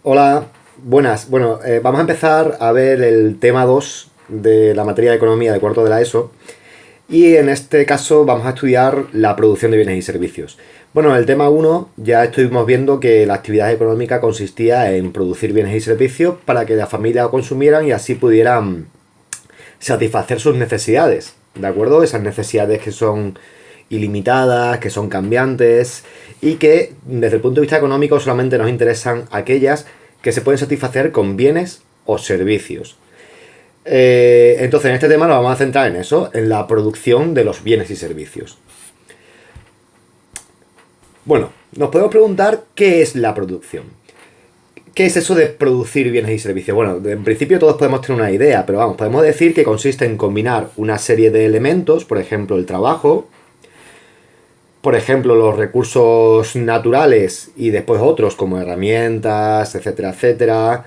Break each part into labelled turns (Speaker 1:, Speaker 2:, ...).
Speaker 1: Hola, buenas. Bueno, vamos a empezar a ver el tema 2 de la materia de economía de cuarto de la ESO y en este caso vamos a estudiar la producción de bienes y servicios. Bueno, en el tema uno ya estuvimos viendo que la actividad económica consistía en producir bienes y servicios para que las familias lo consumieran y así pudieran satisfacer sus necesidades, ¿de acuerdo? Esas necesidades que son ilimitadas, que son cambiantes y que desde el punto de vista económico solamente nos interesan aquellas que se pueden satisfacer con bienes o servicios. Entonces en este tema nos vamos a centrar en eso, en la producción de los bienes y servicios. Bueno, nos podemos preguntar qué es la producción. ¿Qué es eso de producir bienes y servicios? Bueno, en principio todos podemos tener una idea, pero vamos, podemos decir que consiste en combinar una serie de elementos, por ejemplo el trabajo, por ejemplo los recursos naturales y después otros como herramientas, etcétera, etcétera,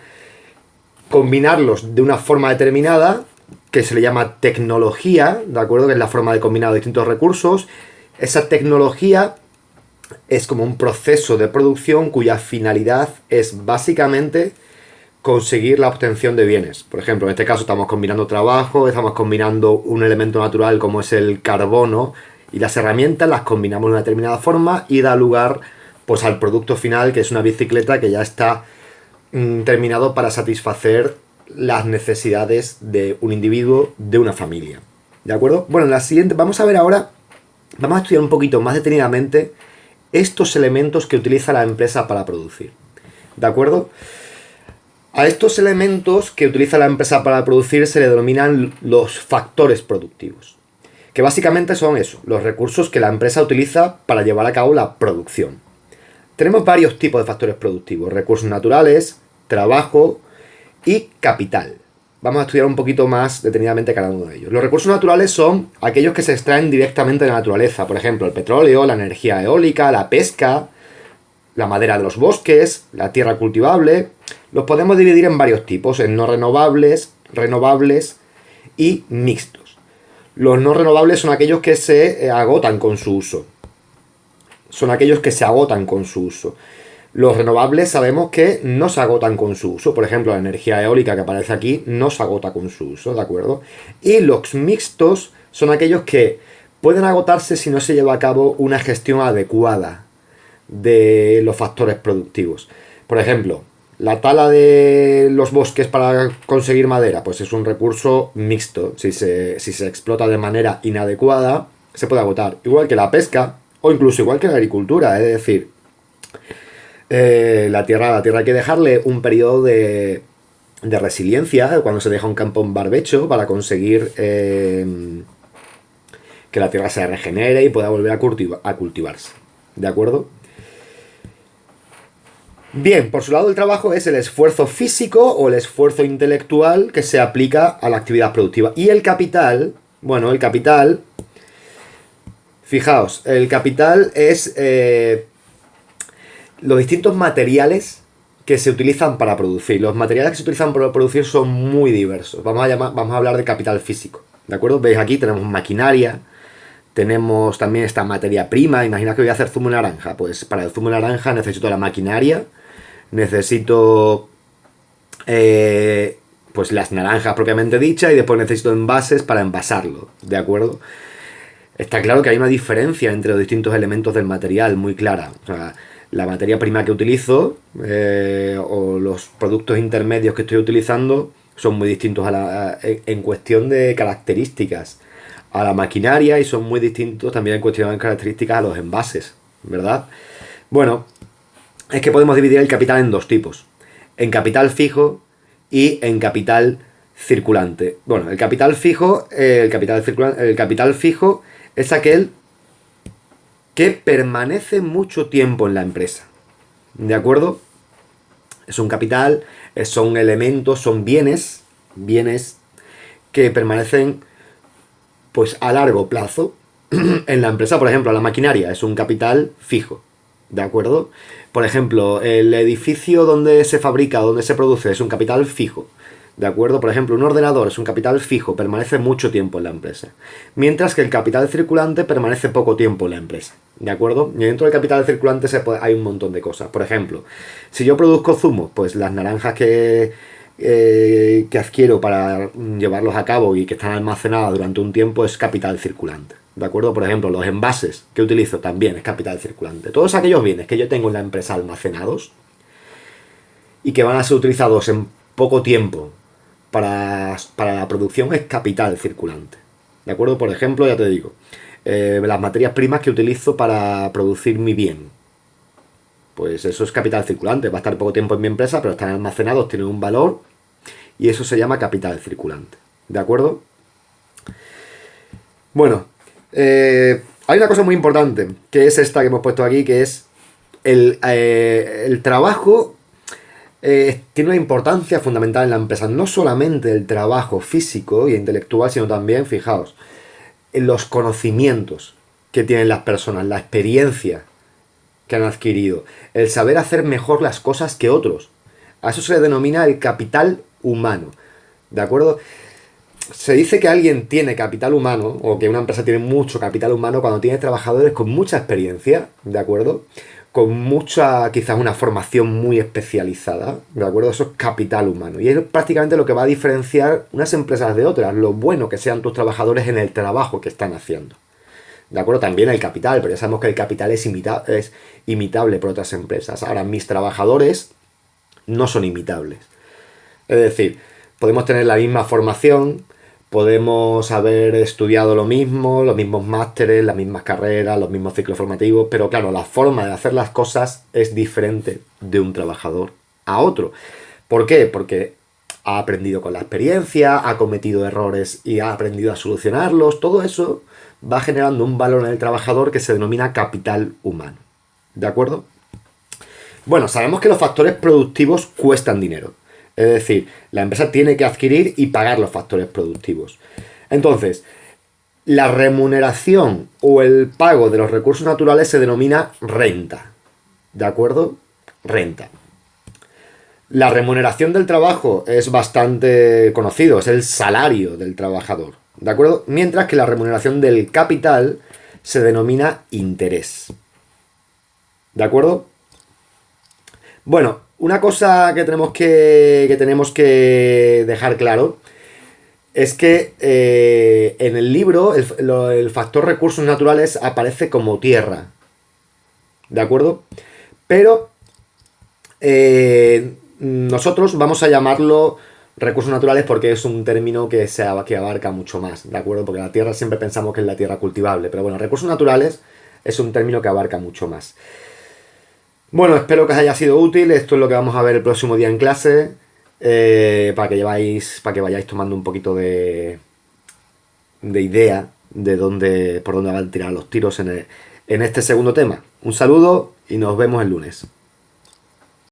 Speaker 1: combinarlos de una forma determinada que se le llama tecnología, ¿de acuerdo? Que es la forma de combinar distintos recursos. Esa tecnología es como un proceso de producción cuya finalidad es básicamente conseguir la obtención de bienes. Por ejemplo, en este caso estamos combinando trabajo, estamos combinando un elemento natural como es el carbono y las herramientas las combinamos de una determinada forma y da lugar pues al producto final, que es una bicicleta que ya está terminado para satisfacer las necesidades de un individuo, de una familia. ¿De acuerdo? Bueno, en la siguiente vamos a ver ahora, vamos a estudiar un poquito más detenidamente estos elementos que utiliza la empresa para producir. ¿De acuerdo? A estos elementos que utiliza la empresa para producir se le denominan los factores productivos, que básicamente son eso, los recursos que la empresa utiliza para llevar a cabo la producción. Tenemos varios tipos de factores productivos: recursos naturales, trabajo y capital. Vamos a estudiar un poquito más detenidamente cada uno de ellos. Los recursos naturales son aquellos que se extraen directamente de la naturaleza, por ejemplo, el petróleo, la energía eólica, la pesca, la madera de los bosques, la tierra cultivable. Los podemos dividir en varios tipos, en no renovables, renovables y mixtos. Los no renovables son aquellos que se agotan con su uso. Son aquellos que se agotan con su uso. Los renovables sabemos que no se agotan con su uso. Por ejemplo, la energía eólica que aparece aquí no se agota con su uso, ¿de acuerdo? Y los mixtos son aquellos que pueden agotarse si no se lleva a cabo una gestión adecuada de los factores productivos. Por ejemplo, la tala de los bosques para conseguir madera, pues es un recurso mixto. Si se explota de manera inadecuada, se puede agotar. Igual que la pesca, o incluso igual que la agricultura, es decir, la tierra hay que dejarle un periodo de resiliencia cuando se deja un campo en barbecho para conseguir que la tierra se regenere y pueda volver a cultivarse. ¿De acuerdo? Bien, por su lado el trabajo es el esfuerzo físico o el esfuerzo intelectual que se aplica a la actividad productiva. Y el capital, bueno, el capital, fijaos, el capital es los distintos materiales que se utilizan para producir. Los materiales que se utilizan para producir son muy diversos. Vamos a hablar de capital físico, ¿de acuerdo? Veis aquí tenemos maquinaria, tenemos también esta materia prima. Imagina que voy a hacer zumo de naranja. Pues para el zumo de naranja necesito la maquinaria, necesito pues las naranjas propiamente dichas y después necesito envases para envasarlo, ¿de acuerdo? Está claro que hay una diferencia entre los distintos elementos del material muy clara. O sea, la materia prima que utilizo o los productos intermedios que estoy utilizando son muy distintos en cuestión de características a la maquinaria y son muy distintos también en cuestión de características a los envases, ¿verdad? Bueno, es que podemos dividir el capital en dos tipos: en capital fijo y en capital circulante. Bueno, el capital fijo, el capital fijo es aquel que permanece mucho tiempo en la empresa, ¿de acuerdo? Es un capital, son elementos, son bienes que permanecen pues a largo plazo en la empresa. Por ejemplo, la maquinaria es un capital fijo, ¿de acuerdo? Por ejemplo, el edificio donde se fabrica, donde se produce, es un capital fijo, ¿de acuerdo? Por ejemplo, un ordenador es un capital fijo, permanece mucho tiempo en la empresa. Mientras que el capital circulante permanece poco tiempo en la empresa, ¿de acuerdo? Y dentro del capital circulante hay un montón de cosas. Por ejemplo, si yo produzco zumos, pues las naranjas que adquiero para llevarlos a cabo y que están almacenadas durante un tiempo es capital circulante. ¿De acuerdo? Por ejemplo, los envases que utilizo también es capital circulante. Todos aquellos bienes que yo tengo en la empresa almacenados y que van a ser utilizados en poco tiempo para la producción es capital circulante. ¿De acuerdo? Por ejemplo, ya te digo, las materias primas que utilizo para producir mi bien. Pues eso es capital circulante. Va a estar poco tiempo en mi empresa, pero están almacenados, tienen un valor y eso se llama capital circulante. ¿De acuerdo? Bueno, hay una cosa muy importante, que es esta que hemos puesto aquí, que es el trabajo tiene una importancia fundamental en la empresa. No solamente el trabajo físico e intelectual, sino también, fijaos, en los conocimientos que tienen las personas, la experiencia que han adquirido, el saber hacer mejor las cosas que otros. A eso se le denomina el capital humano. ¿De acuerdo? Se dice que alguien tiene capital humano, o que una empresa tiene mucho capital humano cuando tiene trabajadores con mucha experiencia, ¿de acuerdo? Con mucha, quizás una formación muy especializada, ¿de acuerdo? Eso es capital humano. Y es prácticamente lo que va a diferenciar unas empresas de otras, lo bueno que sean tus trabajadores en el trabajo que están haciendo. ¿De acuerdo? También el capital, pero ya sabemos que el capital es imitable por otras empresas. Ahora, mis trabajadores no son imitables. Es decir, podemos tener la misma formación, podemos haber estudiado lo mismo, los mismos másteres, las mismas carreras, los mismos ciclos formativos, pero claro, la forma de hacer las cosas es diferente de un trabajador a otro. ¿Por qué? Porque ha aprendido con la experiencia, ha cometido errores y ha aprendido a solucionarlos. Todo eso va generando un valor en el trabajador que se denomina capital humano. ¿De acuerdo? Bueno, sabemos que los factores productivos cuestan dinero. Es decir, la empresa tiene que adquirir y pagar los factores productivos. Entonces, la remuneración o el pago de los recursos naturales se denomina renta. ¿De acuerdo? Renta. La remuneración del trabajo es bastante conocido, es el salario del trabajador. ¿De acuerdo? Mientras que la remuneración del capital se denomina interés. ¿De acuerdo? Bueno, una cosa que tenemos que dejar claro es que en el libro el factor recursos naturales aparece como tierra. ¿De acuerdo? Pero nosotros vamos a llamarlo recursos naturales porque es un término que abarca mucho más. ¿De acuerdo? Porque la tierra siempre pensamos que es la tierra cultivable. Pero bueno, recursos naturales es un término que abarca mucho más. Bueno, espero que os haya sido útil. Esto es lo que vamos a ver el próximo día en clase. Para que vayáis tomando un poquito de idea de por dónde van a tirar los tiros en este segundo tema. Un saludo y nos vemos el lunes.